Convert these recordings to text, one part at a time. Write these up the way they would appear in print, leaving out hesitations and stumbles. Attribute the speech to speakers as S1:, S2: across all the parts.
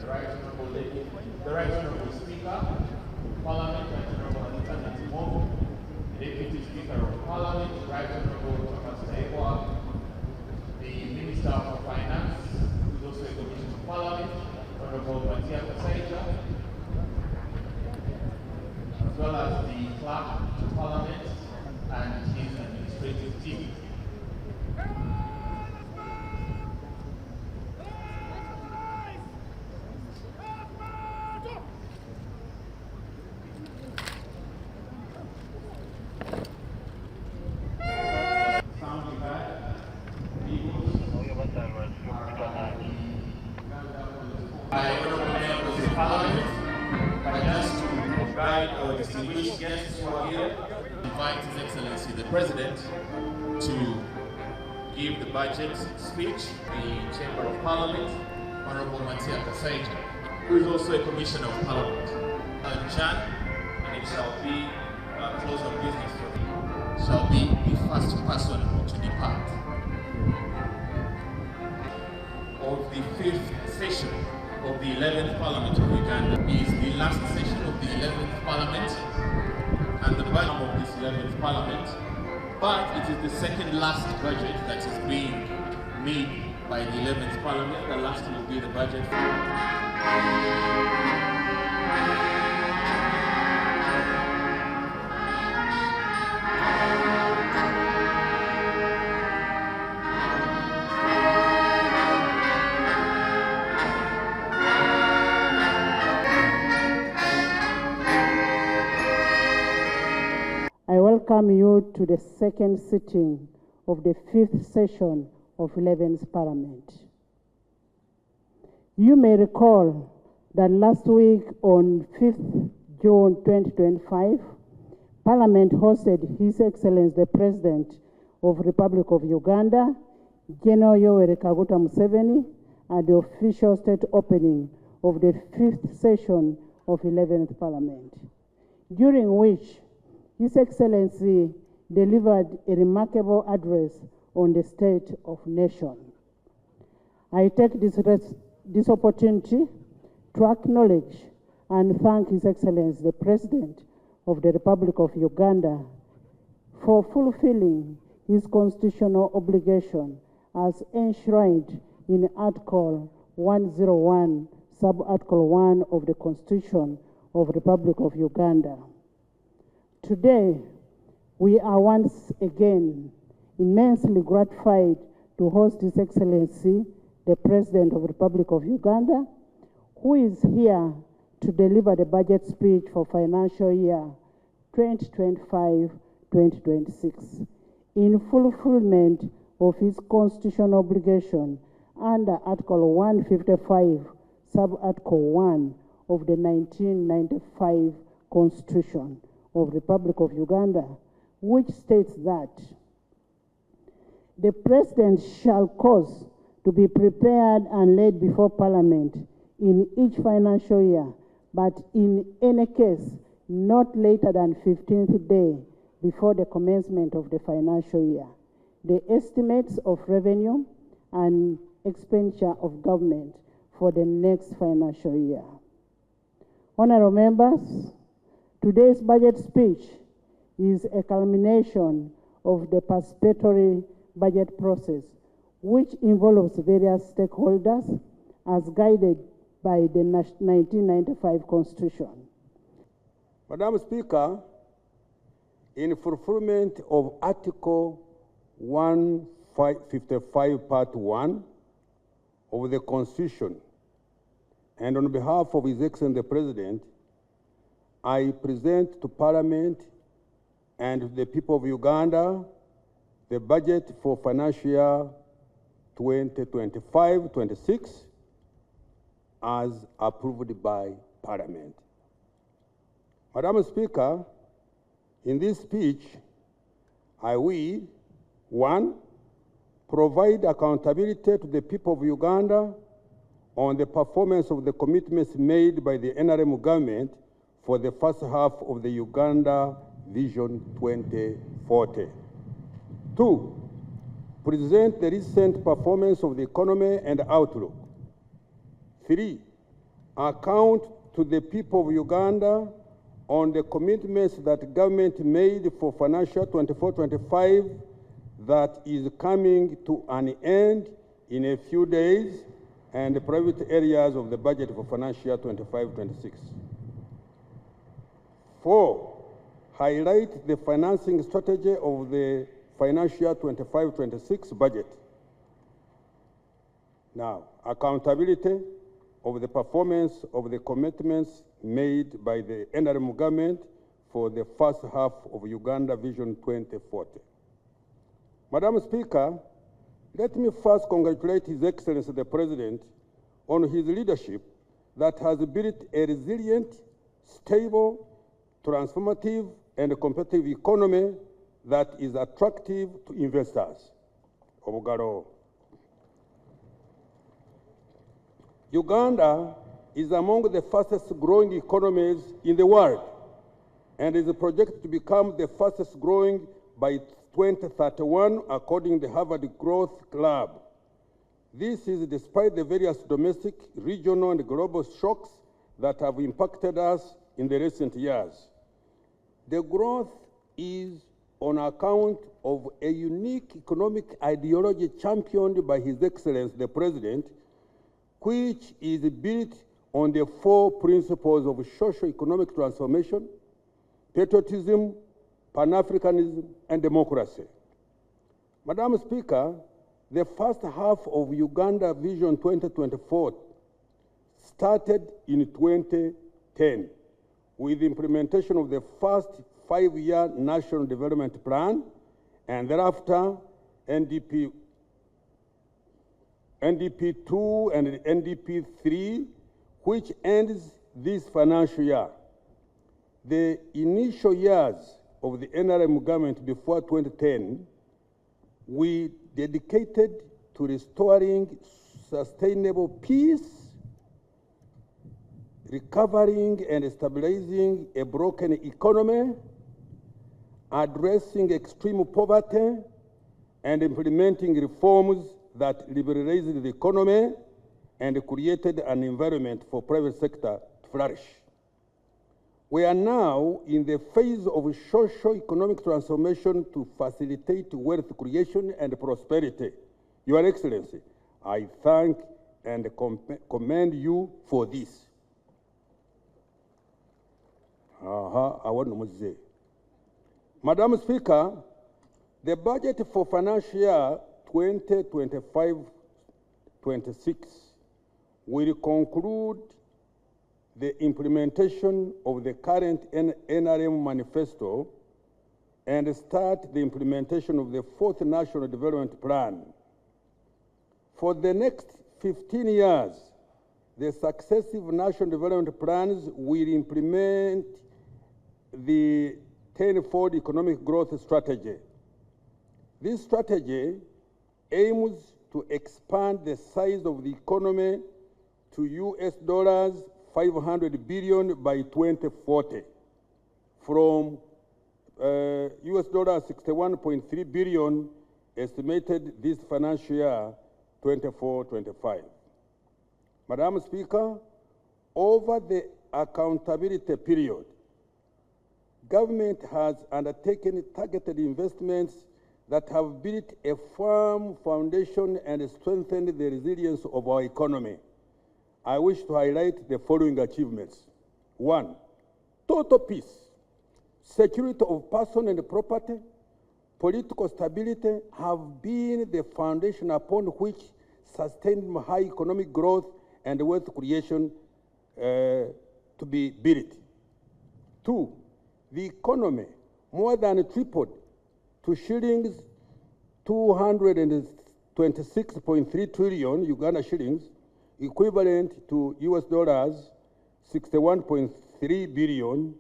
S1: the Right Honorable Speaker, Parliament, Right Honorable Anita Natimo, the Deputy Speaker of Parliament, Right Honorable Thomas Taekwa, the Minister for Finance, who is also a Commissioner of Parliament, Honorable Matia Kasaija, as well as the Clerk of Parliament and his administrative team. Our distinguished guests who are here, invite His Excellency the President to give the budget speech. The Chamber of Parliament, Honorable Matia Kasaija, who is also a Commissioner of Parliament, Jan, and it shall be a close of business for him, shall be the first person to depart. Of the 5th session of the 11th Parliament of Uganda is the last session of the 11th Parliament and the budget of this 11th Parliament, but it is the second last budget that is being made by the 11th Parliament. The last will be the budget.
S2: I welcome you to the second sitting of the 5th session of 11th Parliament. You may recall that last week on 5th June 2025, Parliament hosted His Excellency the President of the Republic of Uganda, General Yoweri Kaguta Museveni, at the official state opening of the 5th session of 11th Parliament, during which His Excellency delivered a remarkable address on the state of nation. I take this opportunity to acknowledge and thank His Excellency the President of the Republic of Uganda for fulfilling his constitutional obligation as enshrined in Article 101, Sub-Article 1 of the Constitution of the Republic of Uganda. Today, we are once again immensely gratified to host His Excellency, the President of the Republic of Uganda, who is here to deliver the budget speech for financial year 2025-2026 in fulfillment of his constitutional obligation under Article 155, Sub-Article 1 of the 1995 Constitution of the Republic of Uganda, which states that the President shall cause to be prepared and laid before Parliament in each financial year, but in any case, not later than 15th day before the commencement of the financial year, the estimates of revenue and expenditure of government for the next financial year. Honorable members, today's budget speech is a culmination of the participatory budget process, which involves various stakeholders as guided by the 1995 Constitution.
S3: Madam Speaker, in fulfillment of Article 155, Part 1 of the Constitution, and on behalf of His Excellency the President, I present to Parliament and the people of Uganda the budget for financial year 2025-26 as approved by Parliament. Madam Speaker, in this speech, I will, 1, provide accountability to the people of Uganda on the performance of the commitments made by the NRM government for the first half of the Uganda Vision 2040. 2, present the recent performance of the economy and outlook. 3, account to the people of Uganda on the commitments that government made for financial 24-25 that is coming to an end in a few days, and the private areas of the budget for financial 25-26. 4, highlight the financing strategy of the financial 25-26 budget. Now, accountability of the performance of the commitments made by the NRM government for the first half of Uganda Vision 2040. Madam Speaker, let me first congratulate His Excellency the President on his leadership that has built a resilient, stable, transformative, and competitive economy that is attractive to investors. Obugaro. Uganda is among the fastest growing economies in the world and is projected to become the fastest growing by 2031, according to the Harvard Growth Club. This is despite the various domestic, regional, and global shocks that have impacted us in the recent years. The growth is on account of a unique economic ideology championed by His Excellency the President, which is built on the 4 principles of socio-economic transformation, patriotism, Pan-Africanism, and democracy. Madam Speaker, the first half of Uganda Vision 2024 started in 2010 with implementation of the first 5-year National Development Plan, and thereafter NDP 2 and NDP 3, which ends this financial year. The initial years of the NRM government before 2010, we dedicated to restoring sustainable peace, recovering and stabilizing a broken economy, addressing extreme poverty, and implementing reforms that liberalized the economy and created an environment for private sector to flourish. We are now in the phase of socio-economic transformation to facilitate wealth creation and prosperity. Your Excellency, I thank and commend you for this. Madam Speaker, the budget for financial year 2025-26 will conclude the implementation of the current NRM manifesto and start the implementation of the 4th National Development Plan. For the next 15 years, the successive national development plans will implement the 10-fold economic growth strategy. This strategy aims to expand the size of the economy to $500 billion by 2040, from $61.3 billion estimated this financial year 24-25. Madam Speaker, over the accountability period, government has undertaken targeted investments that have built a firm foundation and strengthened the resilience of our economy. I wish to highlight the following achievements. 1, total peace, security of person and property, political stability have been the foundation upon which sustained high economic growth and wealth creation to be built. 2, the economy more than tripled to shillings 226.3 trillion Uganda shillings, equivalent to $61.3 billion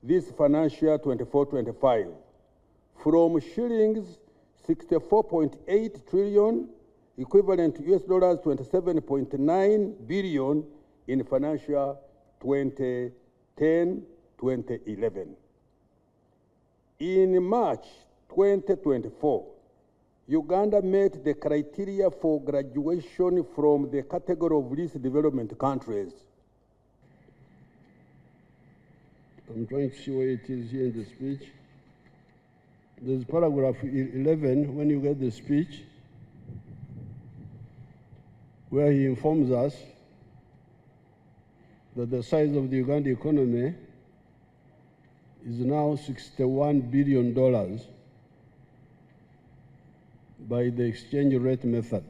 S3: this financial year 24-25, from shillings 64.8 trillion, equivalent to $27.9 billion in financial 2010-2011. In March 2024, Uganda met the criteria for graduation from the category of least development countries. I'm trying to see where it is here in the speech. There's paragraph 11 when you get the speech, where he informs us that the size of the Uganda economy is now $61 billion by the exchange rate method,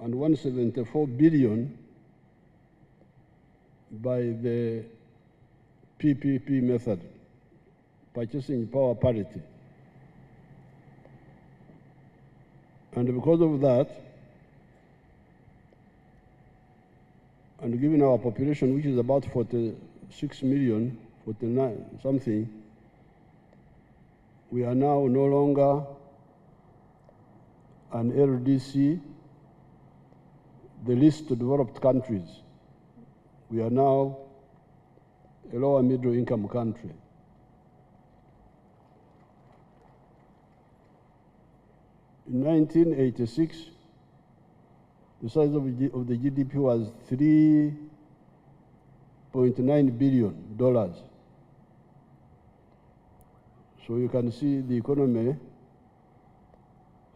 S3: and 174 billion by the PPP method, purchasing power parity. And because of that, and given our population, which is about 46 million, 49 something, we are now no longer an LDC, the least developed countries. We are now a lower middle income country. In 1986, the size of the GDP was $3.9 billion. So you can see the economy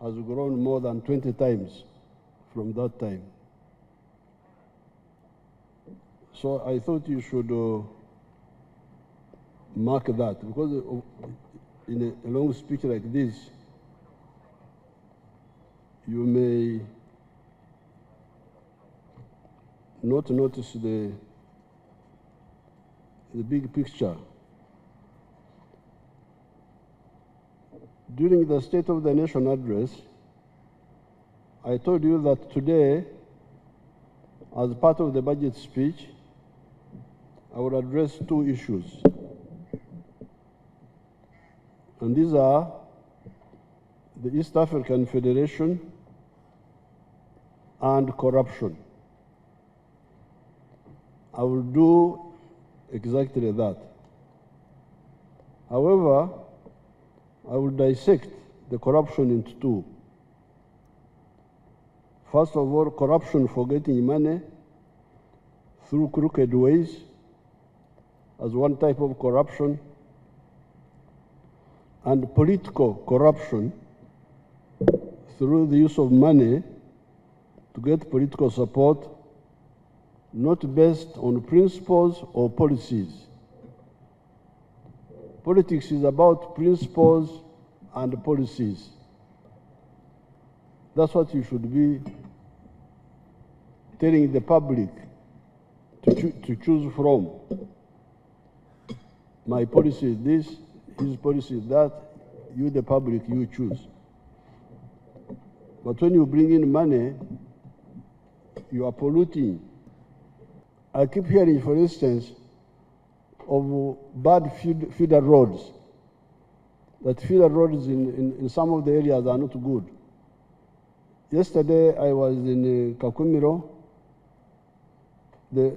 S3: has grown more than 20 times from that time. So I thought you should mark that, because in a long speech like this, you may not notice the big picture. During the State of the Nation address, I told you that today, as part of the budget speech, I will address two issues. And these are the East African Federation and corruption. I will do exactly that. However, I will dissect the corruption into two. First of all, corruption for getting money through crooked ways as one type of corruption, and political corruption through the use of money to get political support, not based on principles or policies. Politics is about principles and policies. That's what you should be telling the public to choose from. My policy is this, his policy is that, you the public, you choose. But when you bring in money, you are polluting. I keep hearing, for instance, of bad feeder roads, that feeder roads in some of the areas are not good. Yesterday I was in Kakumiro. The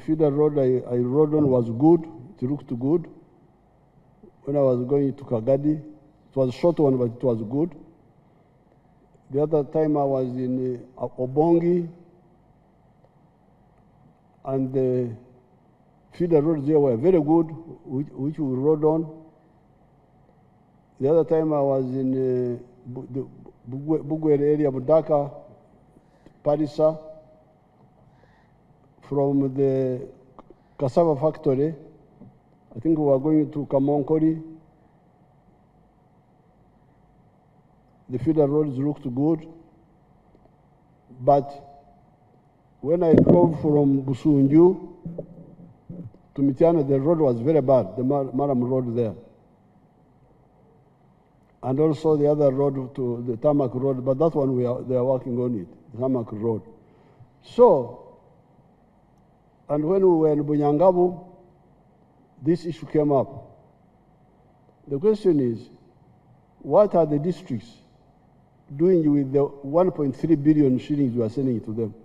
S3: feeder road I rode on was good, it looked good. When I was going to Kagadi, it was a short one, but it was good. The other time I was in Obongi, and the feeder roads there were very good, which we rode on. The other time I was in the Bugwere area, Budaka, Parisa, from the cassava factory. I think we were going to Kamonkori. The feeder roads looked good, but when I drove from Busunju to Mitiana, the road was very bad, the Maram road there. And also the other road to the Tarmac road, but that one they are working on it, the Tarmac road. So, and when we were in Bunyangabu, this issue came up. The question is, what are the districts doing with the 1.3 billion shillings we are sending to them?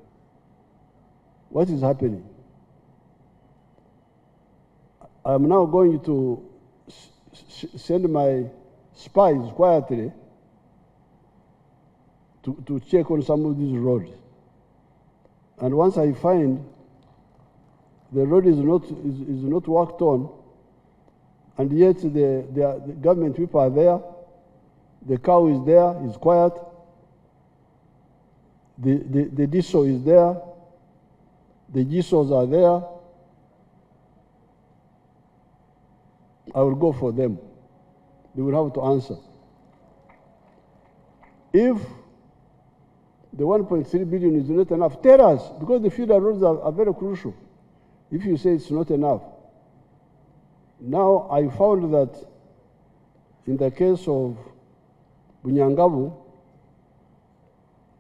S3: What is happening? I'm now going to send my spies quietly to check on some of these roads. And once I find
S4: the road is not worked on, and yet the government people are there, the cow is there, is quiet, the diesel is there, the GSOs are there, I will go for them. They will have to answer. If the 1.3 billion is not enough, tell us, because the feeder roads are very crucial. If you say it's not enough. Now, I found that in the case of Bunyangabu,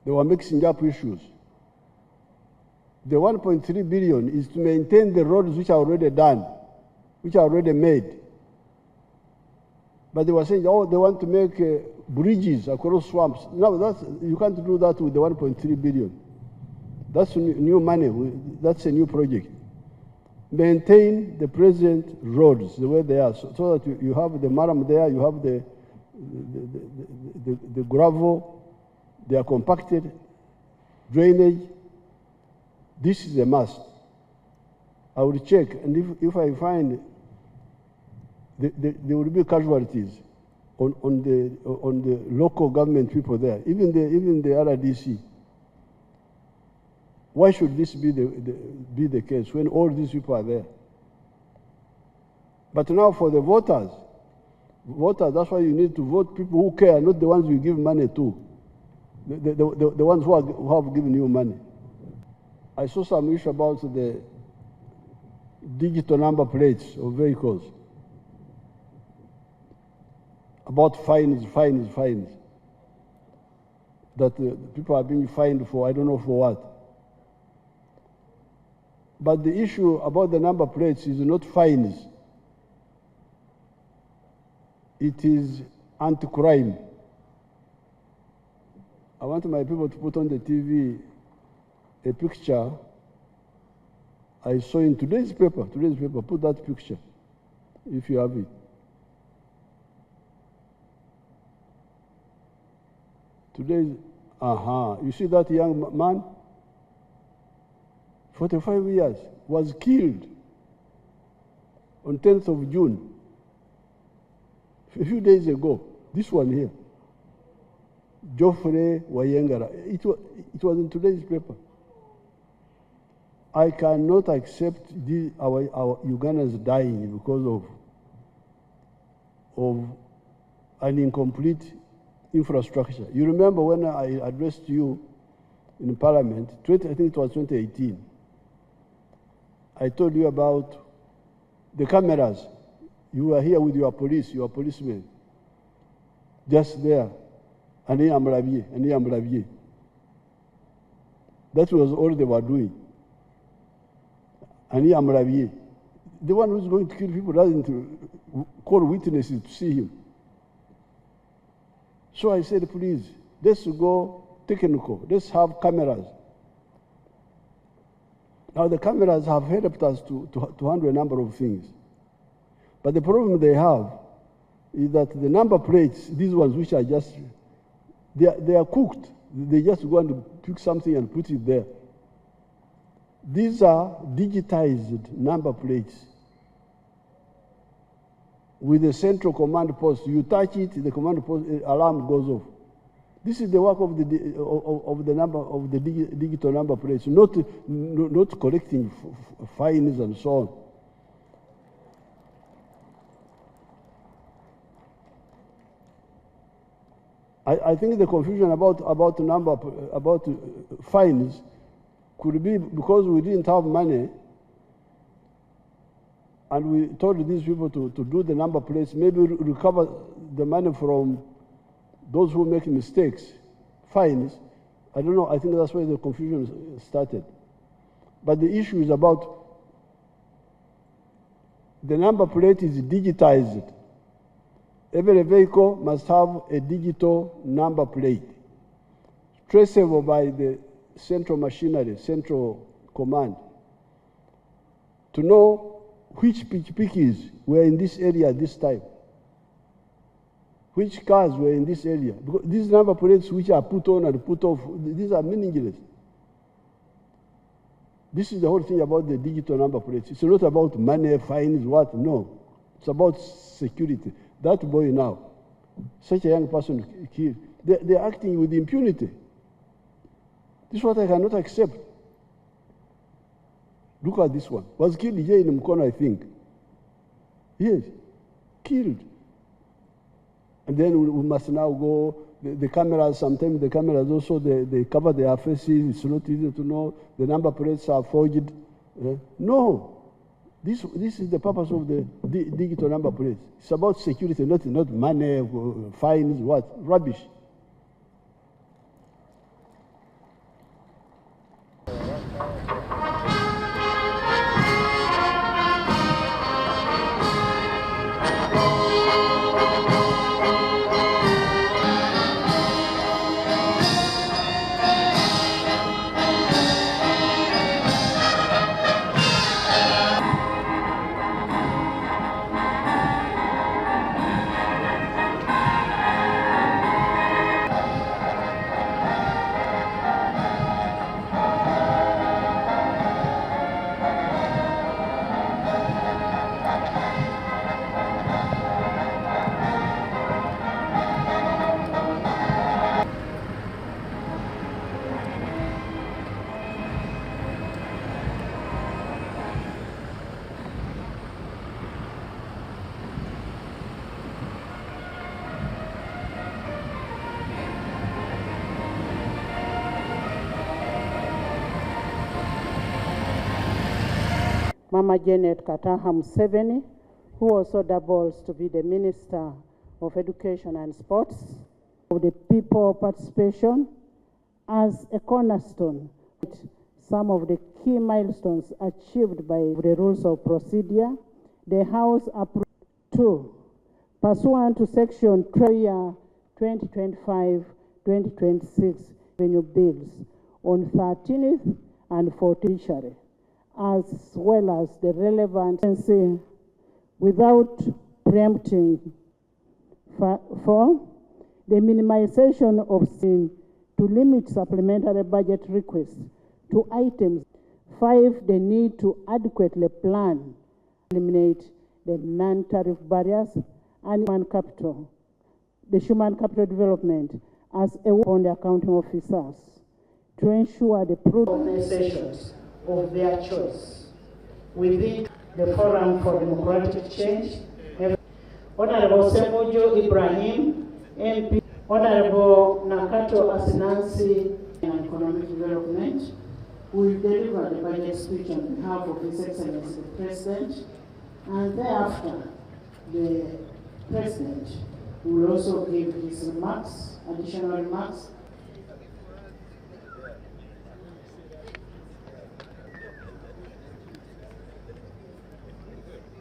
S4: they were mixing up issues. The 1.3 billion is to maintain the roads which are already done, which are already made. But they were saying, oh, they want to make bridges across swamps. No, you can't do that with the 1.3 billion. That's new money. That's a new project. Maintain the present roads the way they are, so that you have the maram there, you have the gravel, they are compacted, drainage. This is a must. I will check, and if I find there will be casualties on the local government people there, even the RDC. Why should this be the case when all these people are there? But now for the voters, that's why you need to vote people who care, not the ones you give money to, the ones who have given you money. I saw some issue about the digital number plates of vehicles, about fines, that people are being fined for, I don't know for what. But the issue about the number plates is not fines. It is anti-crime. I want my people to put on the TV a picture I saw in today's paper. Put that picture, if you have it. Today's, you see that young man? 45 years, was killed on 10th of June, a few days ago. This one here, Geoffrey Wayengara. It was in today's paper. I cannot accept our Ugandans dying because of an incomplete infrastructure. You remember when I addressed you in Parliament, I think it was 2018, I told you about the cameras. You were here with your policemen, just there, and Amravie. That was all they were doing. And Amravie, the one who's going to kill people doesn't call witnesses to see him. So I said, please, let's go technical, let's have cameras. Now the cameras have helped us to handle a number of things. But the problem they have is that the number plates, these ones which are just, they are cooked. They just go and pick something and put it there. These are digitized number plates with a central command post. You touch it, the command post alarm goes off. This is the work of the digital number plates, not collecting fines and so on. I think the confusion about fines could be because we didn't have money, and we told these people to do the number plates, maybe recover the money from those who make mistakes, fines. I don't know, I think that's where the confusion started. But the issue is about the number plate is digitized. Every vehicle must have a digital number plate, traceable by the central machinery, central command, to know which pikipikis were in this area at this time, which cars were in this area. Because these number plates which are put on and put off, these are meaningless. This is the whole thing about the digital number plates. It's not about money, fines, what, no. It's about security. That boy now, such a young person killed, they're acting with impunity. This is what I cannot accept. Look at this one. Was killed here in Mkono, I think. Yes, killed. And then we must now go, the cameras, sometimes the cameras also, they cover their faces. It's not easy to know. The number plates are forged. No. This is the purpose of the digital number plates. It's about security, not money, fines, what? Rubbish.
S2: Mama Janet Kataha Museveni, who also doubles to be the Minister of Education and Sports, of the people participation as a cornerstone. Some of the key milestones achieved by the rules of procedure, the House approved 2, pursuant to Section 12 2025-2026 revenue bills on 13th and 14th, as well as the relevant without preempting. 4, the minimization of sin to limit supplementary budget requests to items. 5, the need to adequately plan, eliminate the non-tariff barriers and human capital, the human capital development as a on the accounting officers to ensure the prudent organizations of their choice within the Forum for Democratic Change. Honorable Semojo Ibrahim, MP, Honorable Nakato Asinansi, and Economic Development, will deliver the budget speech on behalf of His Excellency the President, and thereafter the President will also give his remarks, additional remarks,